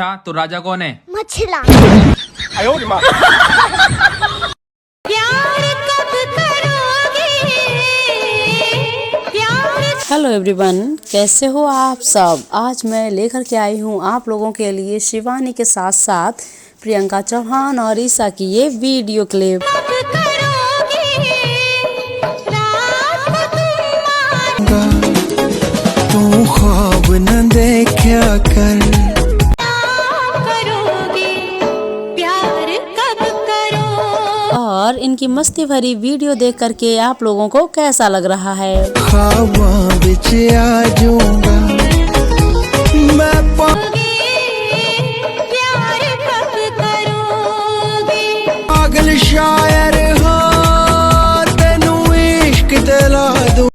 अच्छा तो राजा कौन है? मछला। हेलो एवरीवन, कैसे हो आप सब। आज मैं लेकर के आई हूँ आप लोगों के लिए शिवानी के साथ साथ प्रियंका चौहान और ईशा की ये वीडियो क्लिप। तू ख्वाब न देखा कर, और इनकी मस्ती भरी वीडियो देख करके आप लोगों को कैसा लग रहा है। ख्वाबां विच आ जाऊंगा मैं, पागल शायर